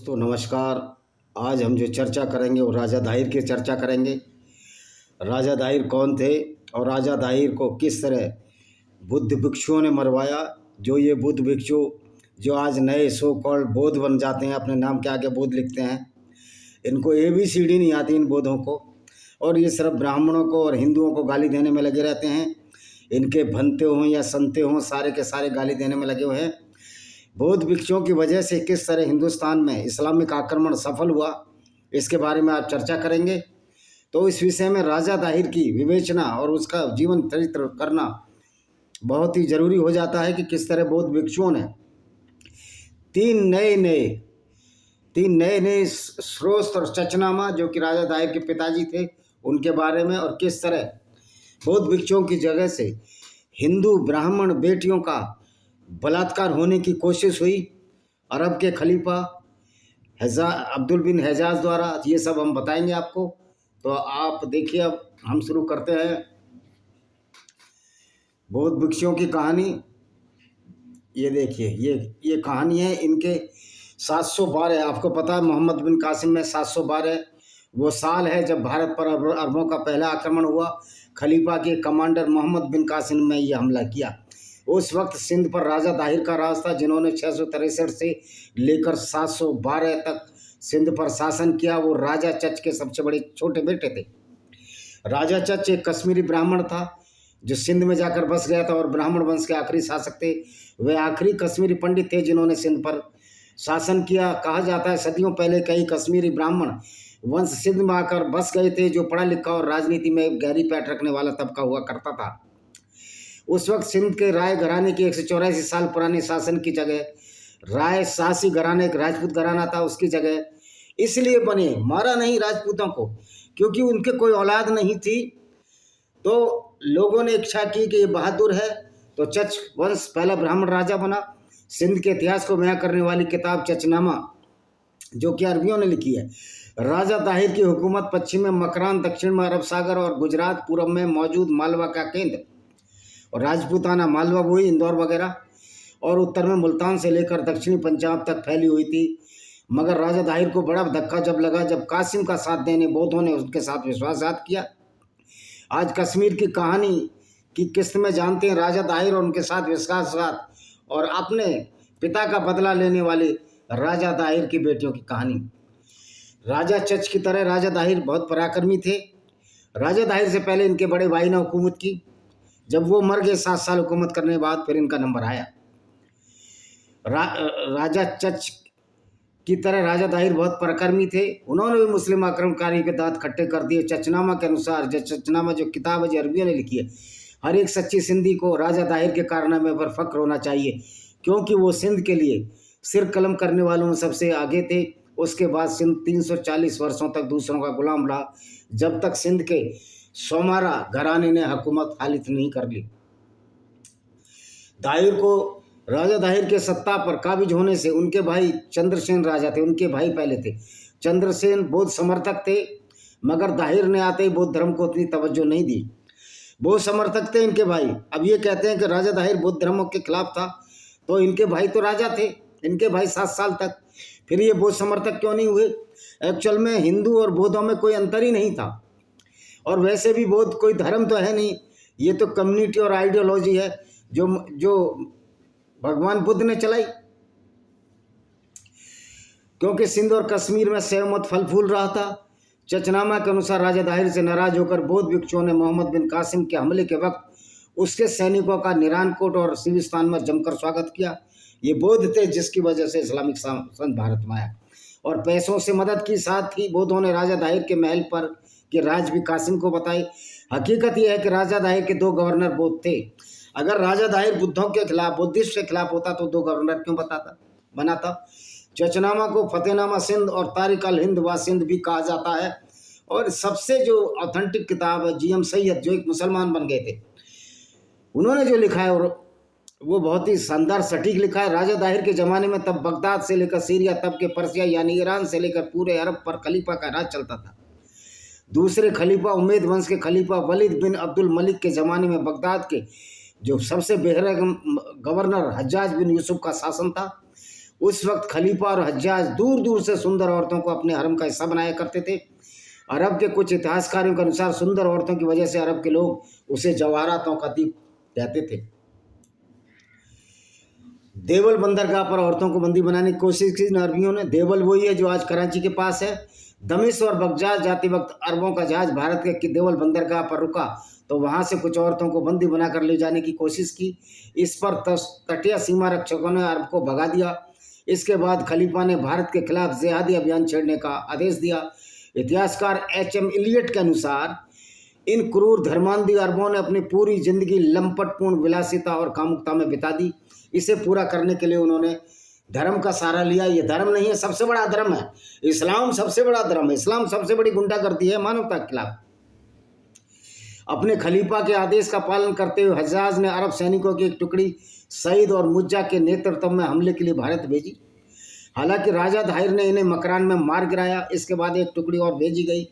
तो नमस्कार। आज हम जो चर्चा करेंगे वो राजा दाहिर की चर्चा करेंगे। राजा दाहिर कौन थे और राजा दाहिर को किस तरह बुद्ध भिक्षुओं ने मरवाया। जो ये बुद्ध भिक्षु जो आज नए सो कॉल्ड बौद्ध बन जाते हैं, अपने नाम के आगे बौद्ध लिखते हैं, इनको ABCD नहीं आती इन बौद्धों को, और ये सिर्फ ब्राह्मणों को और हिंदुओं को गाली देने में लगे रहते हैं। इनके बनते हों या संते हों, सारे के सारे गाली देने में लगे हुए हैं। बौद्ध भिक्षुओं की वजह से किस तरह हिंदुस्तान में इस्लामिक आक्रमण सफल हुआ, इसके बारे में आज चर्चा करेंगे। तो इस विषय में राजा दाहिर की विवेचना और उसका जीवन चरित्र करना बहुत ही ज़रूरी हो जाता है कि किस तरह बौद्ध भिक्षुओं ने तीन नए नए स्रोत और चचनामा, जो कि राजा दाहिर के पिताजी थे, उनके बारे में, और किस तरह बौद्ध भिक्षुओं की जगह से हिंदू ब्राह्मण बेटियों का बलात्कार होने की कोशिश हुई अरब के खलीफा अब्दुल बिन हज्जाज द्वारा। ये सब हम बताएंगे आपको। तो आप देखिए, अब हम शुरू करते हैं बौद्ध भिक्षुओं की कहानी। ये देखिए, ये कहानी है इनके 712। आपको पता है मोहम्मद बिन कासिम में 712 वो साल है जब भारत पर अरबों का पहला आक्रमण हुआ। खलीफा के कमांडर मोहम्मद बिन कासिम ने यह हमला किया। उस वक्त सिंध पर राजा दाहिर का राज था, जिन्होंने 663 से लेकर 712 तक सिंध पर शासन किया। वो राजा चच के सबसे बड़े छोटे बेटे थे। राजा चच एक कश्मीरी ब्राह्मण था जो सिंध में जाकर बस गया था और ब्राह्मण वंश के आखिरी शासक थे। वे आखिरी कश्मीरी पंडित थे जिन्होंने सिंध पर शासन किया। कहा जाता है सदियों पहले कई कश्मीरी ब्राह्मण वंश सिंध में आकर बस गए थे, जो पढ़ा लिखा और राजनीति में गहरी पैठ रखने वाला तबका हुआ करता था। उस वक्त सिंध के राय घराने की 184 साल पुराने शासन की जगह राय शासी घराने, एक राजपूत घराना था, उसकी जगह इसलिए बने, मारा नहीं राजपूतों को, क्योंकि उनके कोई औलाद नहीं थी। तो लोगों ने इच्छा की कि ये बहादुर है, तो चच वंश पहला ब्राह्मण राजा बना। सिंध के इतिहास को बयां करने वाली किताब चचनामा, जो कि अरबियों ने लिखी है। राजा दाहिर की हुकूमत पश्चिम में मकरान, दक्षिण में अरब सागर और गुजरात, पूर्व में मौजूद मालवा का केंद्र और राजपूताना मालवा वही इंदौर वगैरह, और उत्तर में मुल्तान से लेकर दक्षिणी पंजाब तक फैली हुई थी। मगर राजा दाहिर को बड़ा धक्का जब लगा जब कासिम का साथ देने बौद्धों ने उसके साथ विश्वासघात किया। आज कश्मीर की कहानी की किस्त में जानते हैं राजा दाहिर और उनके साथ विश्वासघात और अपने पिता का बदला लेने वाले राजा दाहिर की बेटियों की कहानी। राजा चच की तरह राजा दाहिर बहुत पराक्रमी थे। राजा दाहिर से पहले इनके बड़े भाई ने हुकूमत की। जब वो मर गए 7 साल हुकूमत करने के बाद, फिर इनका नंबर आया। राजा चच की तरह राजा दाहिर बहुत पराक्रमी थे। उन्होंने भी मुस्लिम आक्रमणकारी के दांत खट्टे कर दिए। चचनामा के अनुसार, चचनामा जो किताब है जो अरबियों ने लिखी है, हर एक सच्ची सिंधी को राजा दाहिर के कारनामे पर फख्र होना चाहिए, क्योंकि वो सिंध के लिए सिर कलम करने वालों में सबसे आगे थे। उसके बाद सिंध 340 वर्षों तक दूसरों का गुलाम रहा, जब तक सिंध के सोमारा घराने ने हुकूमत हालित नहीं कर ली। दाहिर को राजा दाहिर के सत्ता पर काबिज होने से उनके भाई चंद्रसेन राजा थे। उनके भाई पहले थे। चंद्रसेन बौद्ध समर्थक थे, मगर दाहिर ने आते ही बौद्ध धर्म को उतनी तवज्जो नहीं दी। बौद्ध समर्थक थे इनके भाई। अब ये कहते हैं कि राजा दाहिर बौद्ध धर्म के खिलाफ था, तो इनके भाई तो राजा थे, इनके भाई 7 साल तक, फिर ये बौद्ध समर्थक क्यों नहीं हुए? एक्चुअल में हिंदू और बौद्धों में कोई अंतर ही नहीं था, और वैसे भी बौद्ध कोई धर्म तो है नहीं, ये तो कम्युनिटी और आइडियोलॉजी है जो भगवान बुद्ध ने चलाई। क्योंकि सिंध और कश्मीर में सेव मत फल फूल रहा था। चचनामा के अनुसार राजा दाहिर से नाराज होकर बौद्ध भिक्षुओं ने मोहम्मद बिन कासिम के हमले के वक्त उसके सैनिकों का निरानकोट और सिविस्तान में जमकर स्वागत किया। ये बौद्ध थे जिसकी वजह से इस्लामिक शासन भारत में आया, और पैसों से मदद की। साथ ही बौद्धों ने राजा दाहिर के महल पर के राज भी कासिम को बताई। हकीकत यह है कि राजा दाहिर के 2 गवर्नर बौद्ध थे। अगर राजा दाहिर बुद्धों के खिलाफ, बुद्धिस्ट के खिलाफ होता तो 2 गवर्नर क्यों बनाता? चचनामा को फतेहनामा सिंध और तारिक अल हिंद व सिंध भी कहा जाता है। और सबसे जो ऑथेंटिक किताब है GM सैयद, जो एक मुसलमान बन गए थे, उन्होंने जो लिखा है और वो बहुत ही शानदार सटीक लिखा है। राजा दाहिर के ज़माने में तब बगदाद से लेकर सीरिया, तब के पर्सिया यानी ईरान से लेकर पूरे अरब पर खलीफा का राज चलता था। दूसरे खलीफा उमैद वंश के खलीफा वलीद बिन अब्दुल मलिक के ज़माने में बगदाद के जो सबसे बेहतर गवर्नर हज्जाज बिन यूसुफ का शासन था। उस वक्त खलीफा और हज्जाज दूर दूर से सुंदर औरतों को अपने हरम का हिस्सा बनाया करते थे। अरब के कुछ इतिहासकारों के अनुसार सुंदर औरतों की वजह से अरब के लोग उसे जवाहरातों का द्वीप कहते थे। देवल बंदरगाह पर औरतों को बंदी बनाने की कोशिश की अरबियों ने। देवल वही है जो आज कराची के पास है। दमिश्क और बगदाद जाते वक्त अरबों का जहाज भारत के देवल बंदरगाह पर रुका तो वहां से कुछ औरतों को बंदी बनाकर ले जाने की कोशिश की। इस पर तटीय सीमा रक्षकों ने अरब को भगा दिया। इसके बाद खलीफा ने भारत के खिलाफ जिहादी अभियान छेड़ने का आदेश दिया। इतिहासकार एच.एम. इलियट के अनुसार इन क्रूर धर्मांधी अरबों ने अपनी पूरी जिंदगी लंपटपूर्ण विलासिता और कामुकता में बिता दी। इसे पूरा करने के लिए उन्होंने धर्म का सहारा लिया। ये धर्म नहीं है, सबसे बड़ा धर्म है इस्लाम, सबसे बड़ा धर्म है इस्लाम, सबसे बड़ी गुंडागर्दी है मानवता के खिलाफ। अपने खलीफा के आदेश का पालन करते हुए हज्जाज ने अरब सैनिकों की एक टुकड़ी सईद और मुज्जा के नेतृत्व में हमले के लिए भारत भेजी। हालांकि राजा दाहिर ने इन्हें मकरान में मार गिराया। इसके बाद एक टुकड़ी और भेजी गई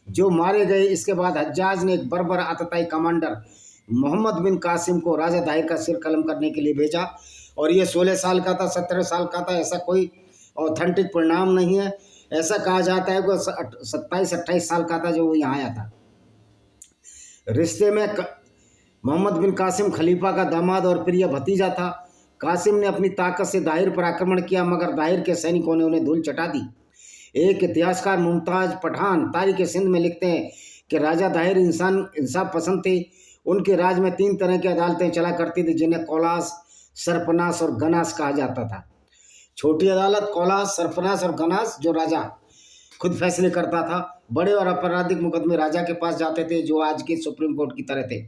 जो मारे गए। इसके बाद हज्जाज ने एक बर्बर आतताई कमांडर मोहम्मद बिन कासिम को राजा दाहिर का सिर कलम करने के लिए भेजा। और ये 16 साल का था, 17 साल का था, ऐसा कोई ऑथेंटिक परिणाम नहीं है। ऐसा कहा जाता है कि 27-28 साल का था जो वो यहाँ आया था। रिश्ते में मोहम्मद बिन कासिम खलीफा का दामाद और प्रिय भतीजा था। कासिम ने अपनी ताकत से दाहिर पर आक्रमण किया मगर दाहिर के सैनिकों ने उन्हें धूल चटा दी। एक इतिहासकार मुमताज पठान तारीख सिंध में लिखते हैं कि राजा दाहिर इंसाफ पसंद थे। उनके राज में 3 तरह की अदालतें चला करती थी जिन्हें कौलास, सरपनास और गनास कहा जाता था। छोटी अदालत कौलास, सरपनास और गनास जो राजा खुद फैसले करता था। बड़े और आपराधिक मुकदमे राजा के पास जाते थे जो आज के सुप्रीम कोर्ट की तरह थे।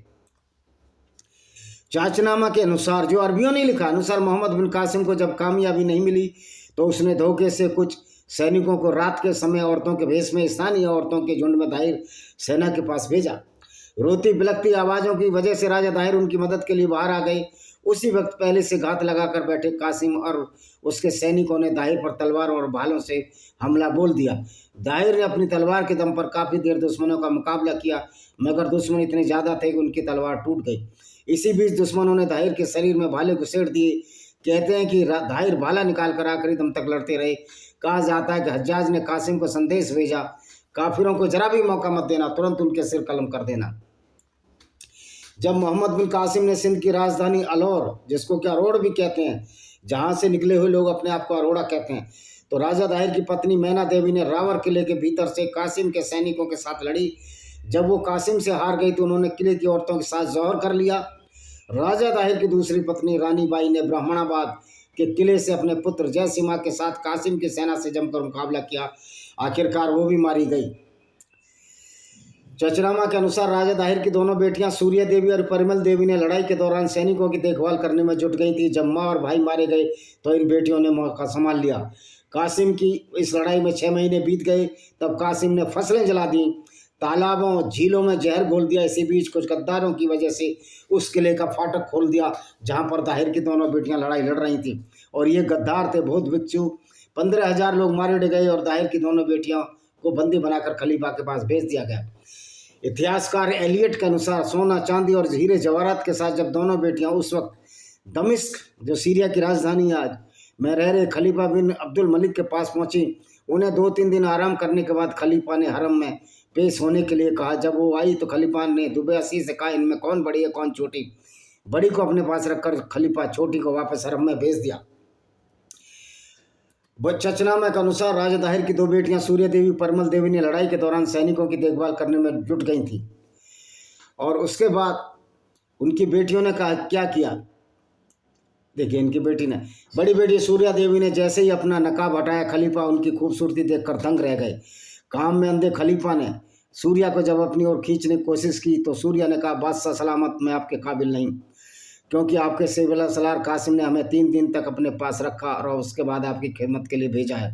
चाचनामा के अनुसार, जो अरबियों ने लिखा, अनुसार मोहम्मद बिन कासिम को जब कामयाबी नहीं मिली तो उसने धोखे से कुछ सैनिकों को रात के समय औरतों के भेष में स्थानीय औरतों के झुंड में दाहिर सेना के पास भेजा। रोती बिलखती आवाज़ों की वजह से राजा दाहिर उनकी मदद के लिए बाहर आ गए। उसी वक्त पहले से घात लगाकर बैठे कासिम और उसके सैनिकों ने दाहिर पर तलवार और भालों से हमला बोल दिया। दाहिर ने अपनी तलवार के दम पर काफ़ी देर दुश्मनों का मुकाबला किया मगर दुश्मन इतने ज़्यादा थे कि उनकी तलवार टूट गई। इसी बीच दुश्मनों ने दाहिर के शरीर में भाले घुसेड़ दिए। कहते हैं कि दाहिर भाला निकाल कर आखिरी दम तक लड़ते रहे। कहा जाता है कि हज्जाज ने कासिम को संदेश भेजा, काफिरों को जरा भी मौका मत देना, तुरंत उनके सिर कलम कर देना। जब मोहम्मद बिन कासिम ने सिंध की राजधानी अलौर, जिसको कि अरोड़ भी कहते हैं, जहाँ से निकले हुए लोग अपने आप को अरोड़ा कहते हैं, तो राजा दाहिर की पत्नी मैना देवी ने रावर किले के भीतर से कासिम के सैनिकों के साथ लड़ी। जब वो कासिम से हार गई तो उन्होंने किले की औरतों के साथ जौहर कर लिया। राजा दाहिर की दूसरी पत्नी रानी बाई ने ब्राह्मणाबाद के किले से अपने पुत्र जयसिम्हा के साथ कासिम की सेना से जमकर मुकाबला किया। आखिरकार वो भी मारी गई। चचरामा के अनुसार राजा दाहिर की दोनों बेटियां सूर्य देवी और परिमल देवी ने लड़ाई के दौरान सैनिकों की देखभाल करने में जुट गई थी। जब माँ और भाई मारे गए तो इन बेटियों ने मौका संभाल लिया। कासिम की इस लड़ाई में 6 महीने बीत गए। तब कासिम ने फसलें जला दी, तालाबों झीलों में जहर घोल दिया। इसी बीच कुछ गद्दारों की वजह से उस किले का फाटक खोल दिया जहां पर दाहिर की दोनों बेटियां लड़ाई लड़ रही थी। और ये गद्दार थे बहुत बिच्छू। 15,000 लोग मारे गए और दाहिर की दोनों बेटियों को बंदी बनाकर खलीफा के पास भेज दिया गया। इतिहासकार एलियट के अनुसार सोना, चांदी और हीरे जवाहरात के साथ जब दोनों बेटियां उस वक्त दमिश्क, जो सीरिया की राजधानी आज में रह रहे खलीफा बिन अब्दुल मलिक के पास पहुंची, उन्हें 2-3 दिन आराम करने के बाद खलीफा ने हरम में पेश होने के लिए कहा। जब वो आई तो खलीफा ने दुबे-असी से कहा, इनमें कौन बड़ी है कौन छोटी। बड़ी को अपने पास रखकर खलीफा छोटी को वापस हरम में भेज दिया। चचनामा के अनुसार राजा दाहिर की 2 बेटियां सूर्य देवी, परमल देवी ने लड़ाई के दौरान सैनिकों की देखभाल करने में जुट गई थी। और उसके बाद उनकी बेटियों ने कहा क्या किया। देखिए, इनकी बेटी ने, बड़ी बेटी सूर्या देवी ने जैसे ही अपना नकाब हटाया, खलीफा उनकी खूबसूरती देखकर दंग रह गए। काम में अंधे खलीफा ने सूर्या को जब अपनी ओर खींचने की कोशिश की तो सूर्या ने कहा, बादशाह सलामत, मैं आपके काबिल नहीं, क्योंकि आपके सेवला सलार कासिम ने हमें 3 दिन तक अपने पास रखा और उसके बाद आपकी खिदमत के लिए भेजा है।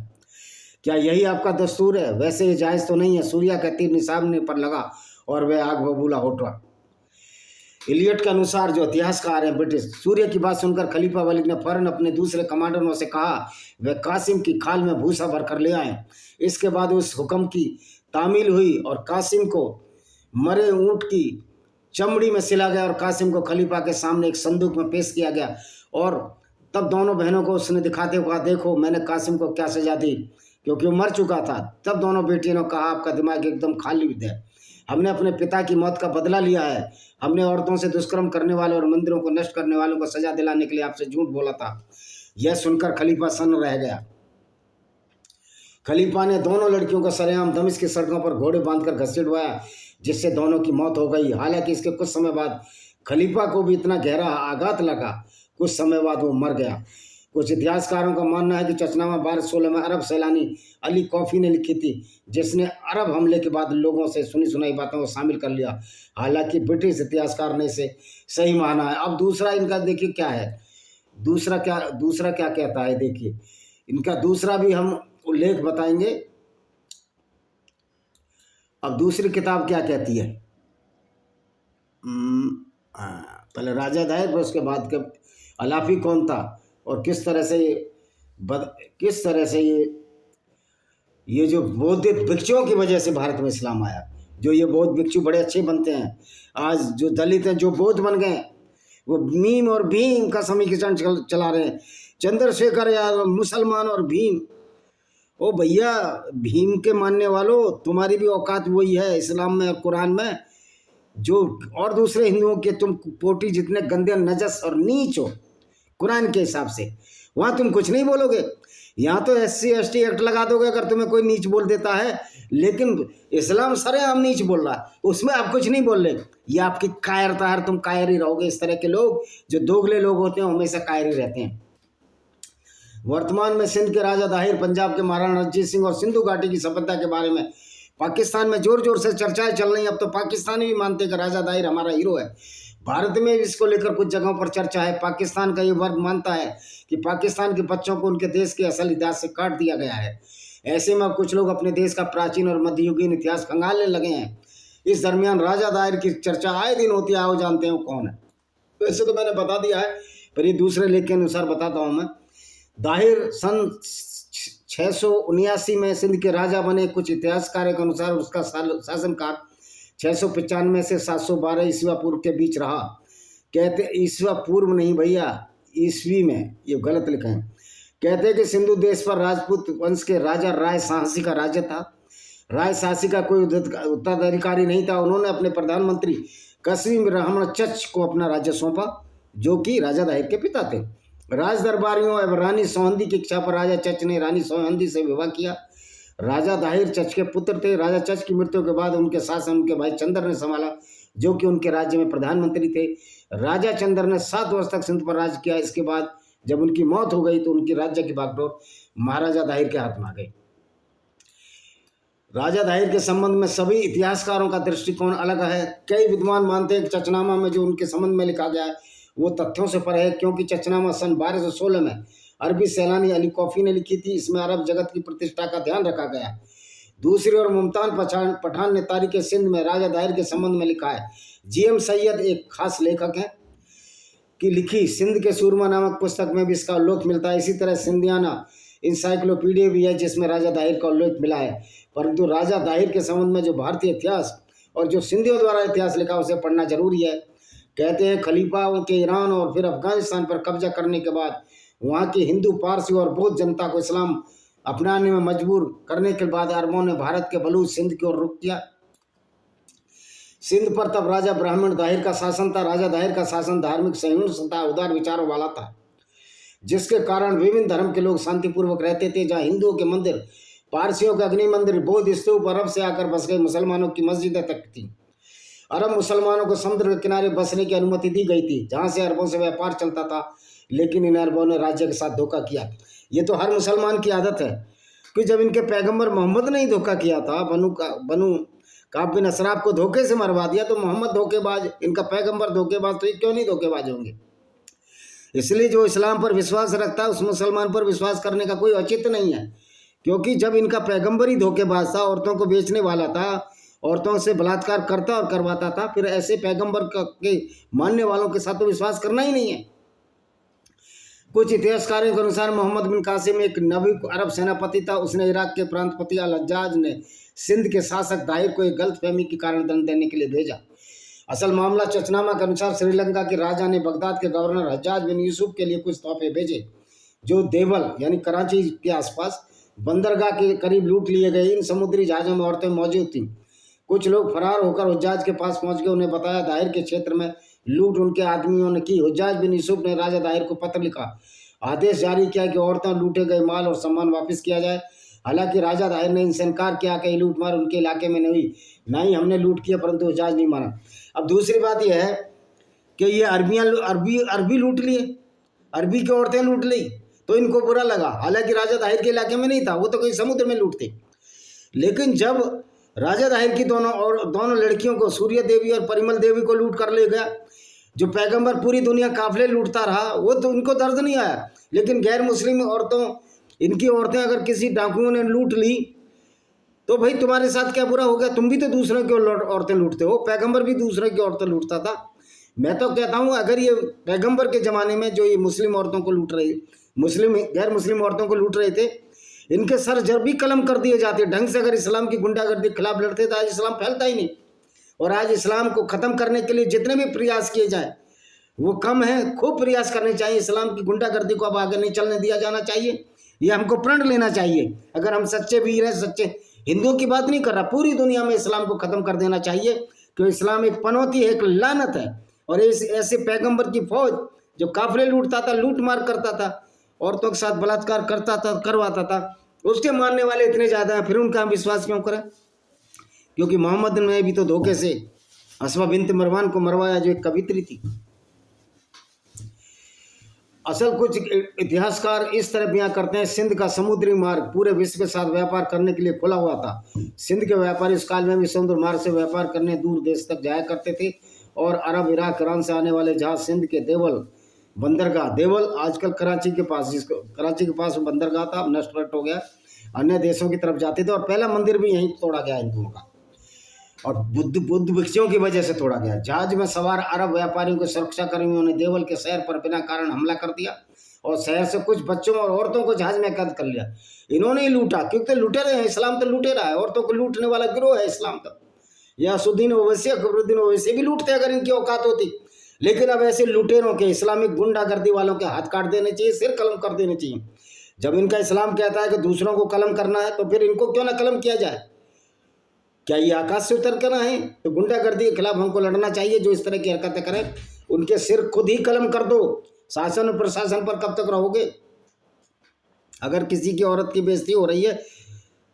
क्या यही आपका दस्तूर है? वैसे ये जायज़ तो नहीं है। सूर्या का तीर निशाने पर लगा और वह आग बबूला हो उठा। इलियट के अनुसार, जो इतिहासकार हैं ब्रिटिश, सूर्य की बात सुनकर खलीफा वलीद ने फौरन अपने दूसरे कमांडरों से कहा वह कासिम की खाल में भूसा भर कर ले आए। इसके बाद उस हुक्म की तामील हुई और कासिम को मरे ऊँट की चमड़ी में सिला गया और कासिम को खलीफा के सामने एक संदूक में पेश किया गया और तब दोनों बहनों को उसने दिखाते हुए कहा, देखो मैंने कासिम को क्या सजा दी, क्योंकि वो मर चुका था। तब दोनों बेटियों ने कहा, आपका दिमाग एकदम खाली है, हमने अपने पिता की मौत का बदला लिया है, हमने औरतों से दुष्कर्म करने वाले और मंदिरों को नष्ट करने वालों को सजा दिलाने के लिए आपसे झूठ बोला था। यह सुनकर खलीफा सन्न रह गया। खलीफा ने दोनों लड़कियों को सरेआम दमिश्क की सड़कों पर घोड़े बांधकर घसीटवाया, जिससे दोनों की मौत हो गई। हालांकि इसके कुछ समय बाद खलीफा को भी इतना गहरा आघात लगा, कुछ समय बाद वो मर गया। कुछ इतिहासकारों का मानना है कि चचनामा 1216 में अरब सैलानी अली कॉफी ने लिखी थी, जिसने अरब हमले के बाद लोगों से सुनी सुनाई बातों को शामिल कर लिया। हालांकि ब्रिटिश इतिहासकार ने इसे सही माना है। अब दूसरा इनका देखिए क्या है, दूसरा क्या कहता है, देखिए इनका दूसरा भी हम उल्लेख बताएंगे। अब दूसरी किताब क्या कहती है, पहले राजा दाहिर, फिर उसके बाद के अलाफी कौन था और किस तरह से ये जो बौद्ध भिक्षुओं की वजह से भारत में इस्लाम आया। जो ये बौद्ध भिक्षु बड़े अच्छे बनते हैं, आज जो दलित हैं जो बौद्ध बन गए, वो मीम और भीम का समीकरण चला रहे हैं। चंद्रशेखर या मुसलमान और भीम, ओ भैया भीम के मानने वालों, तुम्हारी भी औकात वही है इस्लाम में और कुरान में जो और दूसरे हिंदुओं के तुम पोटी जितने गंदे नजस और नीच हो कुरान के हिसाब से, वहाँ तुम कुछ नहीं बोलोगे। यहाँ तो SC ST एक्ट लगा दोगे अगर तुम्हें कोई नीच बोल देता है, लेकिन इस्लाम सरेआम नीच बोल रहा है, उसमें आप कुछ नहीं बोल रहे। ये आपकी कायरता है, तुम कायर ही रहोगे। इस तरह के लोग जो दोगले लोग होते हैं हमेशा कायर ही रहते हैं। वर्तमान में सिंध के राजा दाहिर, पंजाब के महाराणा रणजीत सिंह और सिंधु घाटी की सफलता के बारे में पाकिस्तान में जोर जोर से चर्चाएं चल रही हैं। अब तो पाकिस्तानी भी मानते हैं कि राजा दाहिर हमारा हीरो है। भारत में इसको लेकर कुछ जगहों पर चर्चा है। पाकिस्तान का ये वर्ग मानता है कि पाकिस्तान के बच्चों को उनके देश के असल इतिहास से काट दिया गया है। ऐसे में अब कुछ लोग अपने देश का प्राचीन और मध्ययुगीन इतिहास खंगालने लगे हैं। इस दरमियान राजा दाहिर की चर्चा आए दिन होती है। आओ जानते हैं कौन है। वैसे तो मैंने बता दिया है, पर ये दूसरे लेख के अनुसार बताता हूँ मैं। दाहिर सन 679 में सिंध के राजा बने। कुछ इतिहासकारों के अनुसार उसका शासनकाल 695 से 712 ईस्वी पूर्व के बीच रहा। कहते ईस्वी पूर्व नहीं भैया, ईस्वी में, ये गलत लिखे हैं। कहते हैं कि सिंधु देश पर राजपूत वंश के राजा राय साहसी का राज्य था। राय साहसी का कोई उत्तराधिकारी नहीं था। उन्होंने अपने प्रधानमंत्री कसीम रहमान चच को अपना राज्य सौंपा, जो कि राजा दाहिर के पिता थे। राज दरबारियों एवं रानी सोहंदी की इच्छा पर राजा चच ने रानी सोहंदी से विवाह किया। राजा दाहिर चच के पुत्र थे। राजा चच की मृत्यु के बाद उनके शासन उनके भाई चंद्र ने संभाला, जो कि उनके राज्य में प्रधानमंत्री थे। राजा चंद्र ने 7 वर्ष तक सिंध पर राज किया। इसके बाद जब उनकी मौत हो गई तो उनकी राज्य की बागडोर महाराजा दाहिर के हाथ में आ गई। राजा दाहिर के संबंध में सभी इतिहासकारों का दृष्टिकोण अलग है। कई विद्वान मानते हैं कि चचनामा में जो उनके संबंध में लिखा गया है वो तथ्यों से परे है, क्योंकि चचनामा सन 1216 में अरबी सैलानी अली कॉफी ने लिखी थी। इसमें अरब जगत की प्रतिष्ठा का ध्यान रखा गया। दूसरी ओर मुमताज पठान ने तारीख सिंध में राजा दाहिर के संबंध में लिखा है। GM सैयद एक खास लेखक हैं की लिखी सिंध के सूरमा नामक पुस्तक में भी इसका उल्लेख मिलता है। इसी तरह सिंधियाना इंसाइक्लोपीडिया भी है जिसमें राजा दाहिर का उल्लेख मिला है। परंतु राजा दाहिर के संबंध में जो भारतीय इतिहास और जो सिंधियों द्वारा इतिहास लिखा उसे पढ़ना जरूरी है। कहते हैं खलीफाओं के ईरान और फिर अफगानिस्तान पर कब्जा करने के बाद वहाँ की हिंदू, पारसी और बौद्ध जनता को इस्लाम अपनाने में मजबूर करने के बाद अरबों ने भारत के बलूच सिंध की ओर रुख किया। सिंध पर तब राजा ब्राह्मण दाहिर का शासन था। राजा दाहिर का शासन धार्मिक सहिष्णुता तथा उदार विचारों वाला था, जिसके कारण विभिन्न धर्म के लोग शांतिपूर्वक रहते थे। जहाँ हिंदुओं के मंदिर, पारसियों के अग्नि मंदिर, बौद्ध स्तूप, अरब से आकर बस गए मुसलमानों की मस्जिदें तक थी। अरब मुसलमानों को समुद्र के किनारे बसने की अनुमति दी गई थी, जहाँ से अरबों से व्यापार चलता था। लेकिन इन अरबों ने राज्य के साथ धोखा किया। ये तो हर मुसलमान की आदत है कि जब इनके पैगंबर मोहम्मद ने ही धोखा किया था, बनु काब बिन असराफ को धोखे से मरवा दिया, तो मोहम्मद धोखेबाज, इनका पैगंबर धोखेबाज, तो ये क्यों नहीं धोखेबाज होंगे। इसलिए जो इस्लाम पर विश्वास रखता है उस मुसलमान पर विश्वास करने का कोई औचित्य नहीं है, क्योंकि जब इनका पैगंबर ही धोखेबाज था, औरतों को बेचने वाला था, औरतों से बलात्कार करता और करवाता था, फिर ऐसे पैगंबर के मानने वालों के साथ तो विश्वास करना ही नहीं है। कुछ इतिहासकारों के अनुसार मोहम्मद बिन कासिम एक नबी अरब सेनापति था। उसने इराक के प्रांतपति अल हज्जाज ने सिंध के शासक दाहिर को एक गलतफहमी के कारण दंड देने के लिए भेजा। असल मामला चचनामा के अनुसार श्रीलंका के राजा ने बगदाद के गवर्नर हज्जाज बिन यूसुफ के लिए कुछ तोहफे भेजे जो देवल यानी कराची के आसपास बंदरगाह के करीब लूट लिए गए। इन समुद्री जहाज़ों में औरतें मौजूद थीं। कुछ लोग फरार होकर हुज्जाज के पास पहुंच गए। उन्हें बताया दाहिर के क्षेत्र में लूट उनके आदमियों ने की। हुज्जाज बिन यूसुफ ने राजा दाहिर को पत्र लिखा, आदेश जारी किया कि औरतें लूटे गए माल और सामान वापस किया जाए। हालांकि राजा दाहिर ने इनसे इनकार किया कि लूटमार उनके इलाके में नहीं, ना ही हमने लूट किया, परंतु हुज्जाज नहीं माना। अब दूसरी बात यह है कि ये अरबी लूट लिए, अरबी की औरतें लूट ली तो इनको बुरा लगा। हालांकि राजा दाहिर के इलाके में नहीं था, वो तो कहीं समुद्र में लूटते। लेकिन जब राजा दाहिर की दोनों लड़कियों को, सूर्य देवी और परिमल देवी को लूट कर ले गया, जो पैगंबर पूरी दुनिया काफिले लूटता रहा, वो तो उनको दर्द नहीं आया। लेकिन गैर मुस्लिम औरतों, इनकी औरतें अगर किसी डाकुओं ने लूट ली तो भाई तुम्हारे साथ क्या बुरा हो गया? तुम भी तो दूसरों की औरतें लूटते हो, पैगंबर भी दूसरों की औरतें लूटता था। मैं तो कहता हूँ अगर ये पैगंबर के ज़माने में जो ये मुस्लिम औरतों को लूट रहे, गैर मुस्लिम औरतों को लूट रहे थे, इनके सर जब भी कलम कर दिए जाते ढंग से। अगर इस्लाम की गुंडागर्दी के खिलाफ लड़ते तो आज इस्लाम फैलता ही नहीं। और आज इस्लाम को ख़त्म करने के लिए जितने भी प्रयास किए जाए वो कम है। खूब प्रयास करने चाहिए। इस्लाम की गुंडागर्दी को अब आगे नहीं चलने दिया जाना चाहिए। ये हमको प्रण लेना चाहिए। अगर हम सच्चे वीर हैं, सच्चे हिंदुओं की बात नहीं कर रहा, पूरी दुनिया में इस्लाम को ख़त्म कर देना चाहिए, क्योंकि इस्लाम एक पनौती है, एक लानत है। और ऐसे पैगंबर की फौज जो काफिले लूटता था, लूट मार करता था, औरतों के साथ बलात्कार करता था, करवाता था, उसके मानने वाले इतने ज़्यादा हैं, फिर उनका हम विश्वास क्यों करें? क्योंकि मोहम्मद ने भी तो धोखे से अस्मा बिन्त मरवान को मरवाया, जो एक कवित्री थी। असल कुछ इतिहासकार इस तरह बयां करते हैं, सिंध का समुद्री मार्ग पूरे विश्व के साथ व्यापार करने के लिए खुला हुआ था। सिंध के व्यापारी उस काल में भी समुद्र मार्ग से व्यापार करने दूर देश तक जाया करते थे। और अरब, इराक, ईरान से आने वाले जहाज सिंध के देवल बंदरगाह, देवल आजकल कराची के पास, जिसको कराची के पास बंदरगाह था, अब नष्ट हो गया, अन्य देशों की तरफ जाते थे। और पहला मंदिर भी यहीं तोड़ा गया हिंदुओं का, और बुद्ध भिक्षुओं की वजह से तोड़ा गया। जहाज में सवार अरब व्यापारियों के सुरक्षा कर्मियों ने देवल के शहर पर बिना कारण हमला कर दिया और शहर से कुछ बच्चों और औरतों को जहाज में कैद कर लिया। इन्होंने ही लूटा, क्योंकि तो लुटेरे हैं, इस्लाम तो लुटेरा है, औरतों को लूटने वाला गिरोह है इस्लाम का। या असुद्दीन ओवैसी, अकबरुद्दीन ओवैसी भी लूटते अगर इनकी औकात होती। लेकिन अब ऐसे लुटेरों के, इस्लामिक गुंडागर्दी वालों के हाथ काट देने चाहिए, सिर कलम कर देने चाहिए। जब इनका इस्लाम कहता है कि दूसरों को कलम करना है, तो फिर इनको क्यों ना कलम किया जाए? क्या ये आकाश से उतर कर आए? तो गुंडागर्दी के खिलाफ हमको लड़ना चाहिए। जो इस तरह की हरकतें करें उनके सिर खुद ही कलम कर दो। शासन और प्रशासन पर कब तक रहोगे? अगर किसी की औरत की बेइज्जती हो रही है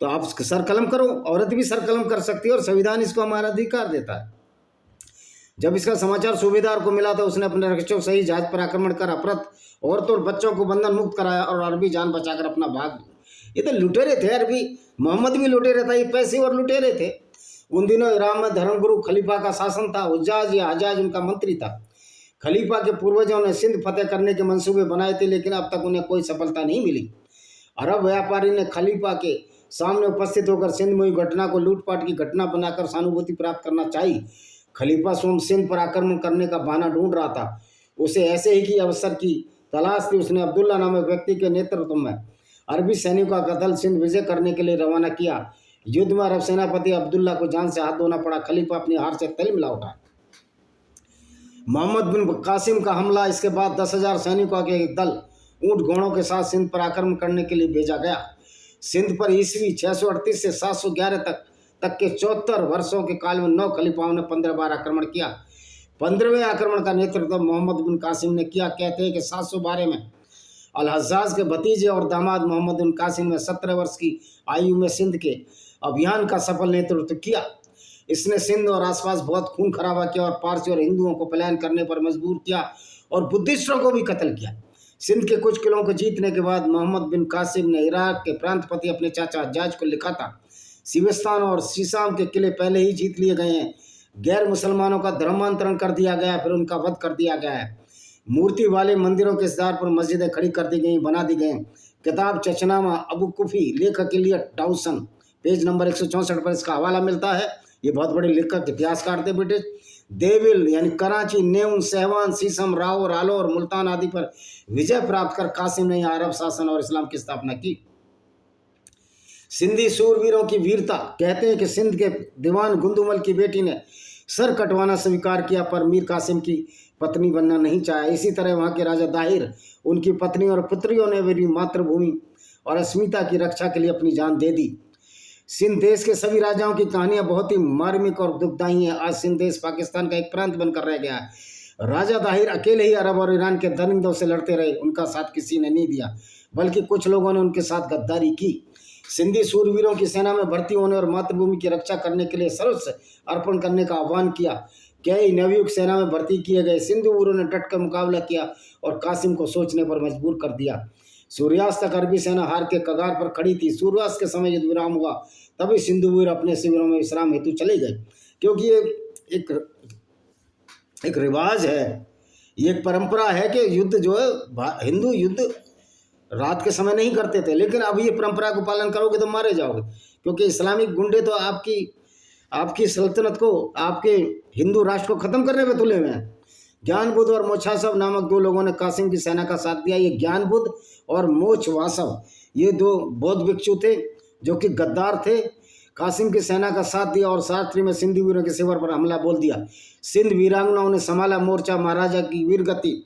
तो आप सर कलम करो। औरत भी सर कलम कर सकती है और संविधान इसको हमारा अधिकार देता है। जब इसका समाचार सूबेदार को मिला तो उसने अपने रक्षकों सही जहाज पर आक्रमण कर अपहृत औरतों और बच्चों को बंधन मुक्त कराया और अरबी जान बचाकर अपना भाग। ये तो लुटेरे थे अरबी, मोहम्मद भी लुटेरे था, ये पैसे और लुटेरे थे। उन दिनों ईरान में धर्मगुरु खलीफा का शासन था। हुज्जाज या हजाज उनका मंत्री था। खलीफा के पूर्वजों ने सिंध फतेह करने के मंसूबे बनाए थे, लेकिन अब तक उन्हें कोई सफलता नहीं मिली। अरब व्यापारी ने खलीफा के सामने उपस्थित होकर सिंध में हुई घटना को लूटपाट की घटना बनाकर सहानुभूति प्राप्त करना चाहिए। खलीफा स्वयं सिंध पर आक्रमण करने का बहाना ढूंढ रहा था। उसे ऐसे ही की अवसर की तलाश थी। उसने अब्दुल्ला नामक व्यक्ति के नेतृत्व में अरबी सैनिकों का दल सिंध विजय करने के लिए रवाना किया। युद्ध में अरब सेनापति अब्दुल्ला को जान से हाथ धोना पड़ा। खलीफा अपनी हार से तिल मिला उठा। मोहम्मद बिन कासिम का हमला, इसके बाद 10,000 सैनिकों के एक दल ऊंट घोड़ों के साथ सिंध पर आक्रमण करने के लिए भेजा गया। सिंध पर ईस्वी 638 से 711 तक के 74 वर्षों के काल में 9 खलीफाओं ने 15 बार आक्रमण किया। 15वें आक्रमण का नेतृत्व मोहम्मद बिन कासिम ने किया। कहते हैं कि 712 में अल हज्जाज के भतीजे और दामाद मोहम्मद बिन कासिम ने 17 वर्ष की आयु में सिंध के अभियान का सफल नेतृत्व किया। इसने सिंध और आसपास बहुत खून खराबा किया और पारसी और हिंदुओं को पलायन करने पर मजबूर किया और बुद्धिस्टों को भी कत्ल किया। सिंध के कुछ किलों को जीतने के बाद मोहम्मद बिन कासिम ने इराक के प्रांतपति अपने चाचा हज्जाज को लिखा था, सिविस्तान और सीसाम के किले पहले ही जीत लिए गए हैं। गैर मुसलमानों का धर्मांतरण कर दिया गया, फिर उनका वध कर दिया गया है। मूर्ति वाले मंदिरों के स्थान पर मस्जिदें खड़ी कर दी गई, बना दी गई। किताब चचनामा अबू कुफी, लेखक इलियट डाउसन, पेज नंबर 164 पर इसका हवाला मिलता है। ये बहुत बड़े लेखक इतिहासकार थे ब्रिटिश। देविल यानी कराची, नेउन, सहवान, सीसम, राओ, रालोर, मुल्तान आदि पर विजय प्राप्त कर कासिम ने यहाँ अरब शासन और इस्लाम की स्थापना की। सिंधी सूरवीरों की वीरता, कहते हैं कि सिंध के दीवान गुंदुमल की बेटी ने सर कटवाना स्वीकार किया, पर मीर कासिम की पत्नी बनना नहीं चाहा। इसी तरह वहाँ के राजा दाहिर, उनकी पत्नी और पुत्रियों ने मेरी मातृभूमि और अस्मिता की रक्षा के लिए अपनी जान दे दी। सिंध देश के सभी राजाओं की कहानियां बहुत ही मार्मिक और दुखदायी हैं। आज सिंध देश पाकिस्तान का एक प्रांत बनकर रह गया है। राजा दाहिर अकेले ही अरब और ईरान के दरिंदों से लड़ते रहे, उनका साथ किसी ने नहीं दिया, बल्कि कुछ लोगों ने उनके साथ गद्दारी की। सिंधी सूरवीरों की सेना में भर्ती होने और मातृभूमि की रक्षा करने के लिए सर्वस्व अर्पण करने का आह्वान किया। कई नवयुग सेना में भर्ती किए गए सिंधुवीरों ने डट कर मुकाबला किया और कासिम को सोचने पर मजबूर कर दिया। सूर्यास्त तक अरबी सेना हार के कगार पर खड़ी थी। सूर्यास्त के समय युद्ध विराम हुआ, तभी सिंधुवीर अपने शिविरों में विश्राम हेतु चले गए, क्योंकि ये एक रिवाज है, ये एक परंपरा है कि युद्ध जो है, हिंदू युद्ध रात के समय नहीं करते थे, लेकिन अब ये परंपरा को पालन करोगे तो मारे जाओगे, क्योंकि इस्लामिक गुंडे तो आपकी सल्तनत को, आपके हिंदू राष्ट्र को खत्म करने में तुले हुए हैं। ज्ञान बुद्ध और मोछासव नामक दो लोगों ने कासिम की सेना का साथ दिया। ये ज्ञान बुद्ध और मोछ वासव, ये दो बौद्ध भिक्षु थे जो कि गद्दार थे। कासिम की सेना का साथ दिया और सात्रि में सिंधी वीरों के शिविर पर हमला बोल दिया। सिंध वीरांगनाओं ने संभाला मोर्चा। महाराजा की वीरगति,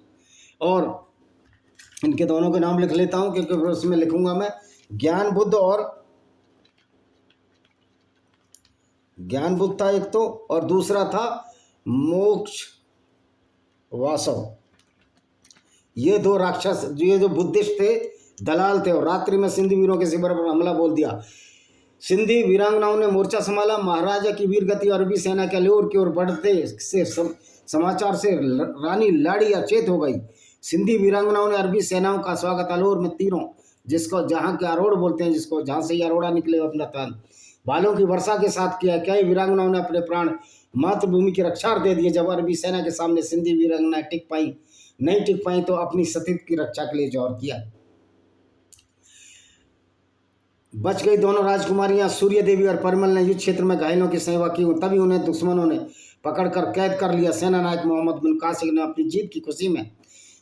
और इनके दोनों के नाम लिख लेता हूं क्योंकि उसमें लिखूंगा मैं। ज्ञान बुद्ध था एक तो, और दूसरा था मोक्ष वासव। ये दो राक्षस, ये जो बुद्धिस्ट थे, दलाल थे, और रात्रि में सिंधी वीरों के शिविर पर हमला बोल दिया। सिंधी वीरांगनाओं ने मोर्चा संभाला। महाराजा की वीरगति अरबी सेना के अल्लोर की ओर बढ़ते से समाचार से रानी लाड़ी अचेत हो गई। सिंधी वीरांगनाओं ने अरबी सेनाओं का स्वागत अल्लोर में तीरों, जिसको जहाँ के अरोड़ बोलते हैं, जिसको जहाँ से अरोड़ा निकले अपना तान, बालों की वर्षा के साथ किया। कई वीरांगनाओं ने अपने प्राण मातृभूमि की रक्षा दे दिए। जब अरबी सेना के सामने सिंधी वीरांगनाएं नहीं टिक पाई तो अपनी सतीत की रक्षा के लिए जोर किया। बच गई दोनों राजकुमारियां सूर्य देवी और परिमल ने युद्ध क्षेत्र में घायलों की सेवा की। तभी उन्हें दुश्मनों ने पकड़कर कैद कर लिया। सेना नायक मोहम्मद बिन कासिम ने अपनी जीत की खुशी में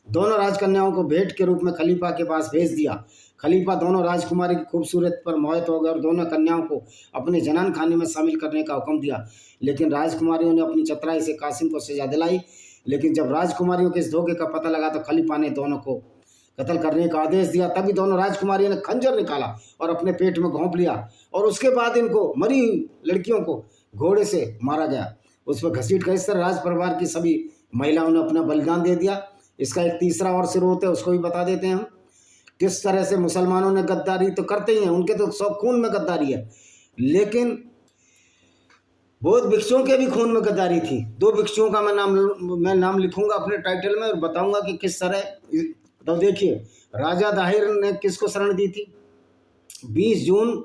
दोनों राजकन्याओं को भेंट के रूप में खलीफा के पास भेज दिया। खलीफा दोनों राजकुमारी की खूबसूरत पर मोहित हो गया और दोनों कन्याओं को अपने जनान खाने में शामिल करने का हुक्म दिया। लेकिन राजकुमारियों ने अपनी चतुराई से कासिम को सजा दिलाई। लेकिन जब राजकुमारियों के इस धोखे का पता लगा तो खलीफा ने दोनों को कत्ल करने का आदेश दिया। तभी दोनों राजकुमारियों ने खंजर निकाला और अपने पेट में घोंप लिया, और उसके बाद इनको मरी लड़कियों को घोड़े से मारा गया। उस पर घसीट कर इस तरह राज परिवार की सभी महिलाओं ने अपना बलिदान दे दिया। इसका एक तीसरा और सिर होता है, उसको भी बता देते हैं हम। किस तरह से मुसलमानों ने गद्दारी तो करते ही हैं, उनके तो सब खून में गद्दारी है, लेकिन बौद्ध भिक्षुओं के भी खून में गद्दारी थी। दो भिक्षुओं का मैं नाम लिखूंगा अपने टाइटल में और बताऊंगा कि किस तरह। तो देखिए, राजा दाहिर ने किसको शरण दी थी? 20 जून,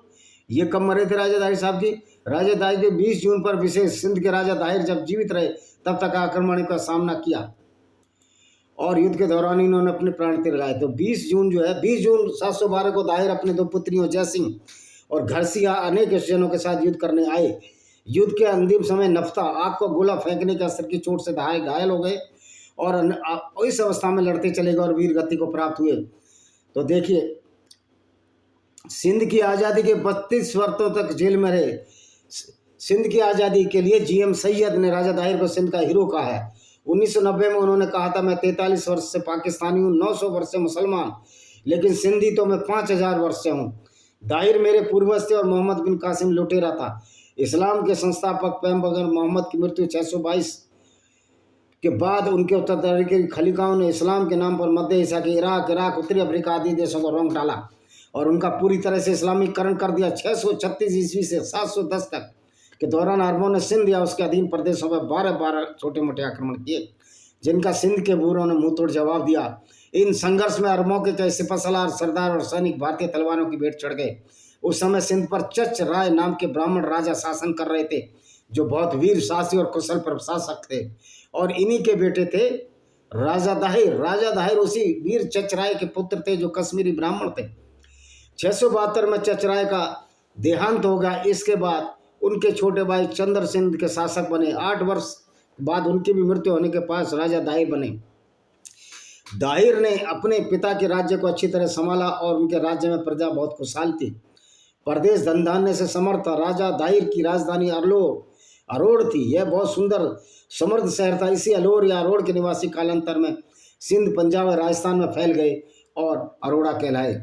ये कब मरे थे राजा दाहिर साहब जी? राजा दाहिर के 20 जून पर विशेष सिंध के राजा दाहिर जब जीवित रहे तब तक आक्रमण का सामना किया और युद्ध के दौरान इन्होंने अपने प्राण तिरगाए। तो 20 जून जो है, 20 जून 712 को दाहिर अपने दो पुत्रियों जयसिंह और घरसिया अनेक जनों के साथ युद्ध करने आए। युद्ध के अंतिम समय नफ्ता आग को गोला फेंकने के असर की चोट से घायल हो गए और इस अवस्था में लड़ते चले गए और वीर गति को प्राप्त हुए। तो देखिए, सिंध की आज़ादी के 32 वर्षों तक जेल में रहे। सिंध की आज़ादी के लिए GM सैयद ने राजा दाहिर को सिंध का हीरो कहा है। 1990 में उन्होंने कहा था, मैं 43 वर्ष से पाकिस्तानी हूँ, 900 वर्ष से मुसलमान, लेकिन सिंधी तो मैं 5000 वर्ष से हूँ। दाहिर मेरे पूर्वज थे और मोहम्मद बिन कासिम लुटेरा था। इस्लाम के संस्थापक पैगंबर मोहम्मद की मृत्यु 622 के बाद उनके उत्तराधिकारी के खलीफाओं ने इस्लाम के नाम पर मध्य एशिया के इराक, उत्तरी अफ्रीका आदि देशों को रोक डाला और उनका पूरी तरह से इस्लामीकरण कर दिया। 636 ईस्वी से 710 तक के दौरान अरबों ने सिंध या उसके अधीन प्रदेशों पर 12 छोटे मोटे आक्रमण किए, जिनका सिंध के बूरों ने मुंह तोड़ जवाब दिया। इन संघर्ष में अरबों के कई सिपहसालार, सरदार और सैनिक भारतीय तलवारों की भेंट चढ़ गए। उस समय सिंध पर चच राय नाम के ब्राह्मण राजा शासन कर रहे थे, जो बहुत वीर साहसी और कुशल प्रशासक थे, और इन्हीं के बेटे थे राजा दाहिर। राजा दाहिर उसी वीर चचराय के पुत्र थे जो कश्मीरी ब्राह्मण थे। 672 में चचराय का देहांत हो गया। इसके बाद उनके छोटे भाई चंद्र सिंध के शासक बने। 8 वर्ष बाद उनकी भी मृत्यु होने के पास राजा दाहिर बने। दाहिर ने अपने पिता के राज्य को अच्छी तरह संभाला और उनके राज्य में प्रजा बहुत खुशहाल थी। प्रदेश धन धान्य से समर्थ था। राजा दाहिर की राजधानी अरोड़ थी। यह बहुत सुंदर समृद्ध शहर था। इसी अलोर या अरोड़ के निवासी कालांतर में सिंध, पंजाब और राजस्थान में फैल गए और अरोड़ा कहलाए।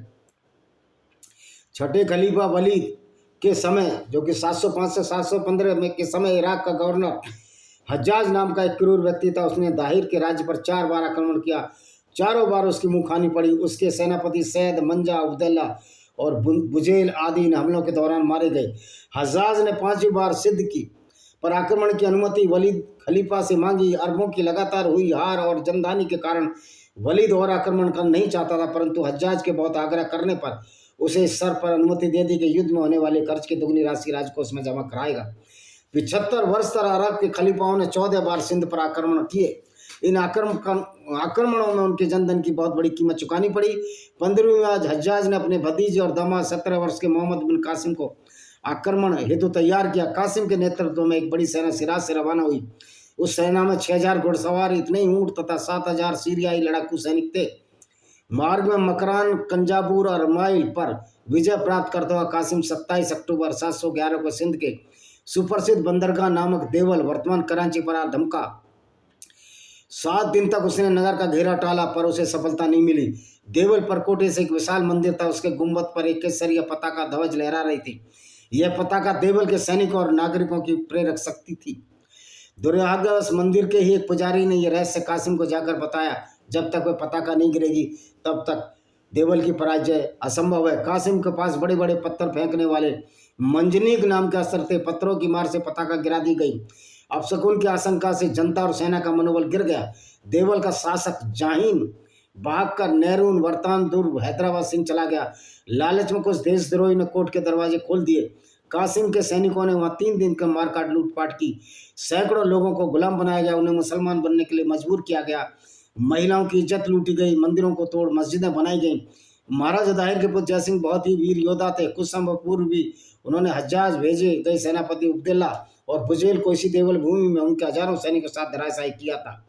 छठे खलीफा वलीद के समय, जो कि 705 से 715 में के समय इराक का गवर्नर हज्जाज नाम का एक क्रूर व्यक्ति था। उसने दाहिर के राज्य पर 4 बार आक्रमण किया। चारों बार उसकी मुखानी पड़ी। उसके सेनापति सैद, मंजा, उबदैल्ला और बुजेल आदि इन हमलों के दौरान मारे गए। हज्जाज ने 5वीं बार सिद्ध की पर आक्रमण की अनुमति वलीद खलीफा से मांगी। अरबों की लगातार हुई हार और जनदानी के कारण वलीद और आक्रमण करना नहीं चाहता था, परंतु हज्जाज के बहुत आग्रह करने पर उसे इस शर्त पर अनुमति दे दी कि युद्ध में होने वाले खर्च की दुगनी राशि राजकोष में जमा कराएगा। 75 वर्ष तक अरब के खलीफाओं ने 14 बार सिंध पर आक्रमण किए। इन आक्रमणों में उनके जनधन की बहुत बड़ी कीमत चुकानी पड़ी। 15वीं में आज हज्जाज ने अपने भतीजे और दामाद 17 वर्ष के मोहम्मद बिन कासिम को आक्रमण हेतु तैयार किया। कासिम के नेतृत्व में एक बड़ी सेना सिराज से रवाना हुई। उस सेना में 6000 घुड़सवार, इतने ही ऊंट तथा 7000 सीरियाई लड़ाकू सैनिक थे। मार्ग में मकरान, कंजाबूर और माइल पर विजय प्राप्त करता हुआ कासिम 27 अक्टूबर 711 को सिंध के सुप्रसिद्ध बंदरगाह नामक देवल, वर्तमान कराची पर आ धमका। 7 दिन तक उसने नगर का घेरा टाला पर उसे सफलता नहीं मिली। देवल परकोटे से एक विशाल मंदिर था। उसके गुंबद पर एक केसरिया पताका ध्वज लहरा रही थी। यह पताका देवल के सैनिकों और नागरिकों की प्रेरक शक्ति थी। दुर्भाग्यवश मंदिर के ही एक पुजारी ने यह रहस्य कासिम को जाकर बताया। जब तक वह पताका नहीं गिरेगी तब तक देवल की पराजय असंभव है। कासिम के पास बड़े बड़े पत्थर फेंकने वाले मंजनीक नाम के अस्त्र थे। पत्थरों की मार से पताका गिरा दी गई। अपशकुन की आशंका से जनता और सेना का मनोबल गिर गया। देवल का शासक जाहिन भागकर नेरून, वर्तान, दुर्ग, हैदराबाद, सिंह चला गया। लालच में कुछ देशद्रोही ने कोर्ट के दरवाजे खोल दिए। कासिम के सैनिकों ने वहां 3 दिन का मारकाट लूटपाट की। सैकड़ों लोगों को गुलाम बनाया गया। उन्हें मुसलमान बनने के लिए मजबूर किया गया। महिलाओं की इज्जत लूटी गई। मंदिरों को तोड़ मस्जिदें बनाई गईं। महाराजा दाहिर के पुत्र जयसिंह बहुत ही वीर योद्धा थे। कुछ समय पूर्व भी उन्होंने हज्जाज भेजे गए सेनापति उबदैल्ला और बुजेल को इसी देवल भूमि में उनके हजारों सैनिकों के साथ धराशायी किया था।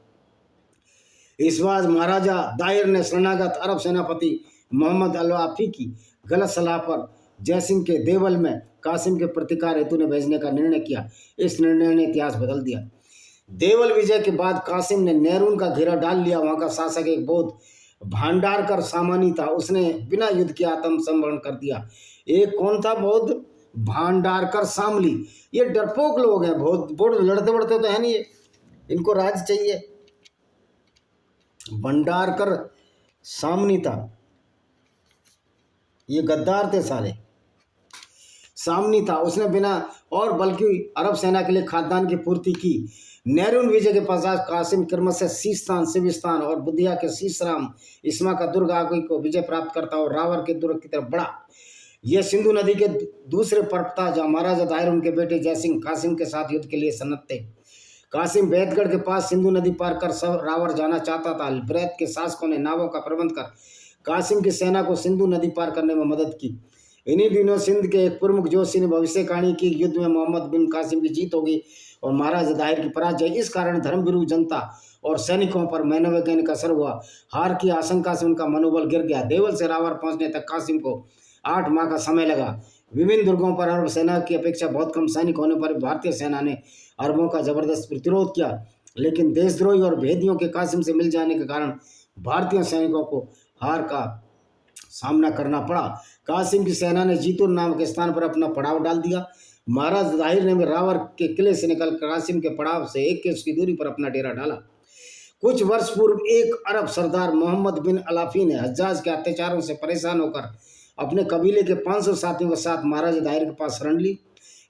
इस बार महाराजा दाहिर ने शरणागत अरब सेनापति मोहम्मद अल-वाफी की गलत सलाह पर जयसिंह के देवल में कासिम के प्रतिकार हेतु ने भेजने का निर्णय किया। इस निर्णय ने इतिहास बदल दिया। देवल विजय के बाद कासिम ने नेरून का घेरा डाल लिया। वहां का शासक एक बौद्ध भांडारकर सामानी था। उसने बिना युद्ध के आत्मसमर्पण कर दिया। एक कौन था? बौद्ध भांडारकर सामली। ये डरपोक लोग हैं। बहुत लड़ते बड़ते तो है नहीं, ये इनको राज चाहिए। भंडारकर सामनी था, ये गद्दार थे सारे। सामनी था, उसने बिना और बल्कि अरब सेना के लिए खाद्यान्न की पूर्ति की। नेरून विजय के पश्चात कासिम किरमत से सीस्तान, सिविस्तान और बुधिया के सीसराम, इस्मा का दुर्ग आदि को विजय प्राप्त करता और रावर के दुर्ग की तरफ बढ़ा। यह सिंधु नदी के दूसरे पर्व था जहाँ महाराजा दाहिर उनके बेटे जयसिंह कासिम के साथ युद्ध के लिए सन्नत थे। कासिम बैतगढ़ के पास सिंधु नदी पार कर सब रावर जाना चाहता था। ब्रैत के शासकों ने नावों का प्रबंध कर कासिम की सेना को सिंधु नदी पार करने में मदद की। इन्हीं दिनों सिंध के एक प्रमुख जोशी ने भविष्यवाणी की युद्ध में मोहम्मद बिन कासिम की जीत होगी और महाराजा दाहिर की पराजय। इस कारण धर्मवीरू जनता और सैनिकों पर मनोवैज्ञानिक असर हुआ। हार की आशंका से उनका मनोबल गिर गया। देवल से रावर पहुंचने तक कासिम को 8 माह का समय लगा। विभिन्न दुर्गों पर अरब सेना की अपेक्षा बहुत कम सैनिक होने पर भारतीय सेना ने अरबों का जबरदस्त प्रतिरोध किया, लेकिन देशद्रोही और भेदियों के कासिम से मिल जाने के कारण भारतीय सैनिकों को हार का सामना करना पड़ा। कासिम की सेना ने जीतुर नामक स्थान पर अपना पड़ाव डाल दिया। महाराज दाहिर ने रावर के किले से निकल कासिम के पड़ाव से 1 कोस की दूरी पर अपना डेरा डाला। कुछ वर्ष पूर्व एक अरब सरदार मोहम्मद बिन अलाफी ने हज्जाज के अत्याचारों से परेशान होकर अपने कबीले के 500 साथियों के साथ महाराजा दाहिर के पास शरण ली।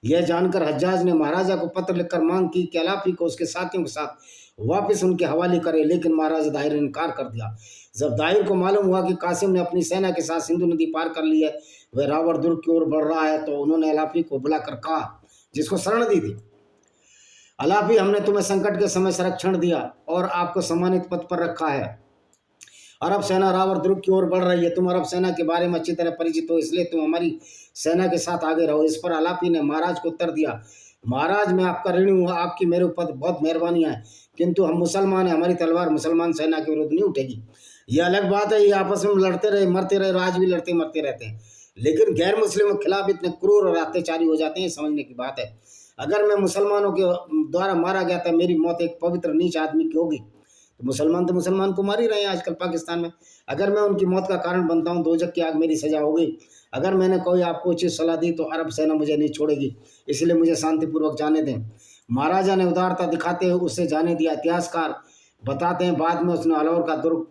यह जानकर हज्जाज ने महाराजा को पत्र लिखकर मांग की कि अलाफी को उसके साथियों के साथ वापस उनके हवाले करे, लेकिन महाराजा दाहिर ने इनकार कर दिया। जब दाहिर को मालूम हुआ कि कासिम ने अपनी सेना के साथ सिंधु नदी पार कर ली है, वह रावर दुर्ग की ओर बढ़ रहा है, तो उन्होंने अलाफी को बुलाकर कहा, जिसको शरण दी थी, अलाफी, हमने तुम्हें संकट के समय संरक्षण दिया और आपको सम्मानित पद पर रखा है। अरब सेना रावर दुर्ग की ओर बढ़ रही है। तुम अरब सेना के बारे में अच्छी तरह परिचित हो, इसलिए तुम हमारी सेना के साथ आगे रहो। इस पर अलाफी ने महाराज को उत्तर दिया, महाराज, मैं आपका ऋणी हूँ। आपकी मेरे ऊपर बहुत मेहरबानियाँ हैं, किंतु हम मुसलमान हैं। हमारी तलवार मुसलमान सेना के विरुद्ध नहीं उठेगी। यह अलग बात है, ये आपस में लड़ते रहे मरते रहे, आज भी लड़ते मरते रहते हैं, लेकिन गैर मुस्लिमों के खिलाफ इतने क्रूर और अत्याचारी हो जाते हैं, समझने की बात है। अगर मैं मुसलमानों के द्वारा मारा गया था, मेरी मौत एक पवित्र नीच आदमी की होगी, तो मुसलमान को मार ही रहे हैं आजकल पाकिस्तान में। अगर मैं उनकी मौत का कारण बनता हूँ, दोजख की आग मेरी सजा होगी। अगर मैंने कोई आपको उचित सलाह दी तो अरब सेना मुझे नहीं छोड़ेगी, इसलिए मुझे शांतिपूर्वक जाने दें। महाराजा ने उदारता दिखाते हुए उसे जाने दिया। इतिहासकार बताते हैं बाद में उसने अलाउर का दुर्ग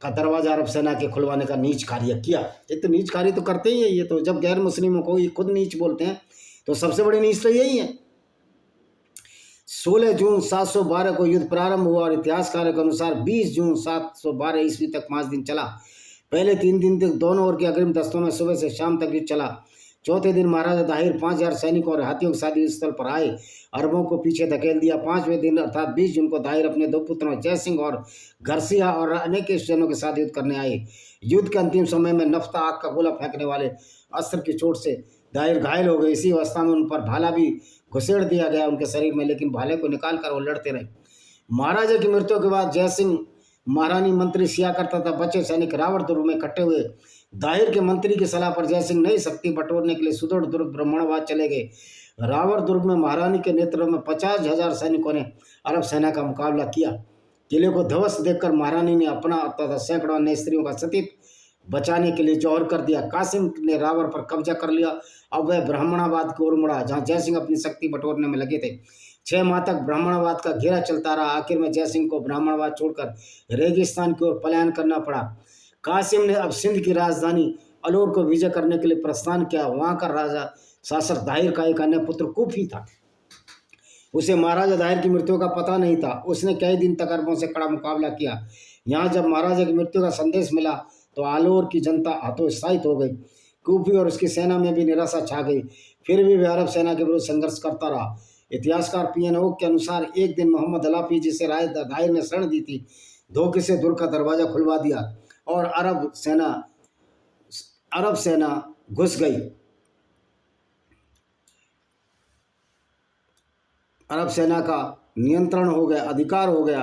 का दरवाजा अरब सेना के खुलवाने का नीच कार्य किया। ये तो नीच कार्य तो करते ही है, ये तो जब गैर मुस्लिमों को ये खुद नीच बोलते हैं तो सबसे बड़ी नीच तो यही है। 16 जून 712 को युद्ध प्रारंभ हुआ और इतिहासकारों के अनुसार 20 जून 712 ईस्वी तक 5 दिन चला। पहले 3 दिन तक दोनों ओर के अग्रिम दस्तों में सुबह से शाम तक युद्ध चला। चौथे दिन महाराजा दाहिर 5000 सैनिकों और हाथियों के साथ युद्ध स्थल पर आए, अरबों को पीछे धकेल दिया। 5वें दिन अर्थात 20 जून को दाहिर अपने 2 पुत्रों जय सिंह और घरसिया और अनेक स्टेशनों के साथ युद्ध करने आए। युद्ध के अंतिम समय में नफ्ता आग का गोला फेंकने वाले अस्त्र की चोट से दाहिर घायल हो गए। इसी अवस्था में उन पर भाला भी घुसेड़ दिया गया उनके शरीर में, लेकिन भाले को निकाल कर वो लड़ते रहे। महाराजा की मृत्यु के बाद जय सिंह महारानी मंत्री सिया करता था। बचे सैनिक रावण दुर्ग में इकट्ठे हुए। दाहिर के मंत्री की सलाह पर जय सिंह नई शक्ति बटोरने के लिए सुदृढ़ दुर्ग ब्राह्मणवाद चले गए। रावण दुर्ग में महारानी के नेतृत्व में 50,000 सैनिकों ने अरब सेना का मुकाबला किया। किले को ध्वस्त देखकर महारानी ने अपना तथा सैकड़ों अन्य स्त्रियों का सतीत्व बचाने के लिए जौहर कर दिया। कासिम ने रावण पर कब्जा कर लिया। अब वह ब्राह्मणवाद की ओर मुड़ा, जहाँ जय सिंह अपनी शक्ति बटोरने में लगे थे। 6 माह तक ब्राह्मणवाद का घेरा चलता रहा। आखिर में जय सिंह को ब्राह्मणवाद छोड़कर रेगिस्तान की ओर पलायन करना पड़ा। कासिम ने अब सिंध की राजधानी अलौर को विजय करने के लिए प्रस्थान किया। वहाँ का राजा शासक दाहिर का एक अन्य पुत्र कुफी था। उसे महाराजा दाहिर की मृत्यु का पता नहीं था। उसने कई दिन तक अरबों से कड़ा मुकाबला किया। यहाँ जब महाराजा की मृत्यु का संदेश मिला तो आलोर की जनता हतोत्साहित हो गई। कुफी और उसकी सेना में भी निराशा छा गई। फिर भी वह अरब सेना के विरुद्ध संघर्ष करता रहा। इतिहासकार पीएन ओक के अनुसार एक दिन मोहम्मद अलाफी, जिसे राय दाहिर ने शरण दी थी, धोखे से दुर्ग का दरवाजा खुलवा दिया और अरब सेना घुस गई। अरब सेना का नियंत्रण हो गया, अधिकार हो गया।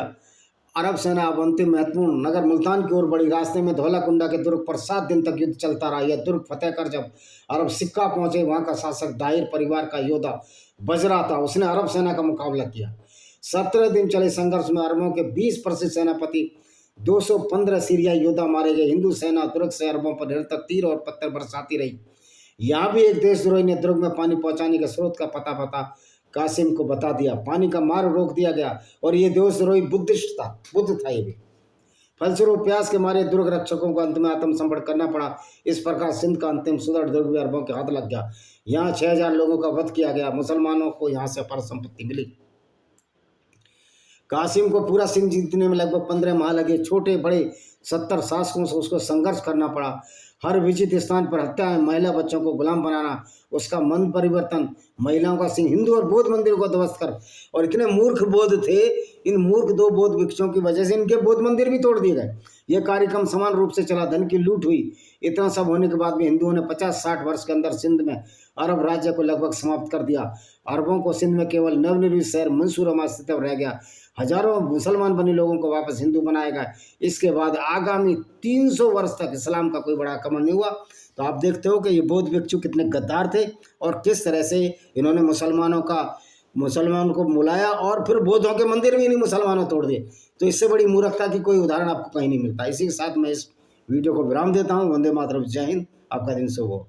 अरब सेना अब अंतिम महत्वपूर्ण नगर मुल्तान की ओर बढ़ी। रास्ते में धौलाकुंडा के दुर्ग पर 7 दिन तक युद्ध चलता रहा। यह दुर्ग फतेह कर जब अरब सिक्का पहुंचे, वहां का शासक दाहिर परिवार का योद्धा बजरा था। उसने अरब सेना का मुकाबला किया। 17 दिन चले संघर्ष में अरबों के 20 प्रसिद्ध सेनापति, 215 सीरियाई योद्धा मारे गए। हिंदू सेना दुर्ग से अरबों पर निरंतर तीर और पत्थर बरसाती रही। यहाँ भी एक देशद्रोही ने दुर्ग में पानी पहुंचाने के स्रोत का पता कासिम को बता दिया। पानी का मार्ग रोक दिया गया और ये देशद्रोही बुद्ध था। ये भी फलस्वरूप प्यास के मारे दुर्ग रक्षकों को अंत में आत्मसमर्पण करना पड़ा। इस प्रकार सिंध का अंतिम सुदृढ़ दुर्ग भी अरबों के हाथ लग गया। यहाँ 6000 लोगों का वध किया गया। मुसलमानों को यहाँ से अपार संपत्ति मिली। कासिम को पूरा सिंध जीतने में लगभग 15 माह लगे। छोटे बड़े 70 शासकों से उसको संघर्ष करना पड़ा। हर विचित स्थान पर हत्याएं, महिला बच्चों को गुलाम बनाना, उसका मन परिवर्तन, महिलाओं का सिंह, हिंदू और बौद्ध मंदिरों को ध्वस्त कर। और इतने मूर्ख बौद्ध थे, इन मूर्ख 2 बौद्ध भिक्षुओं की वजह से इनके बौद्ध मंदिर भी तोड़ दिए गए। यह कार्यक्रम समान रूप से चला। धन की लूट हुई। इतना सब होने के बाद भी हिंदुओं ने 50-60 वर्ष के अंदर सिंध में अरब राज्य को लगभग समाप्त कर दिया। अरबों को सिंध में केवल नवनिर्मित शहर मंसूरमा अस्तित्व रह गया। हजारों मुसलमान बने लोगों को वापस हिंदू बनाया गया। इसके बाद आगामी 300 वर्ष तक इस्लाम का कोई बड़ा आक्रमण नहीं हुआ। तो आप देखते हो कि ये बौद्ध भिक्षु कितने गद्दार थे और किस तरह से इन्होंने मुसलमानों को मुलाया और फिर बौद्धों के मंदिर भी नहीं मुसलमानों तोड़ दिए। तो इससे बड़ी मूर्खता की कोई उदाहरण आपको कहीं नहीं मिलता। इसी के साथ मैं इस वीडियो को विराम देता हूँ। वंदे मातरम, जय हिंद। आपका दिन शुभ हो।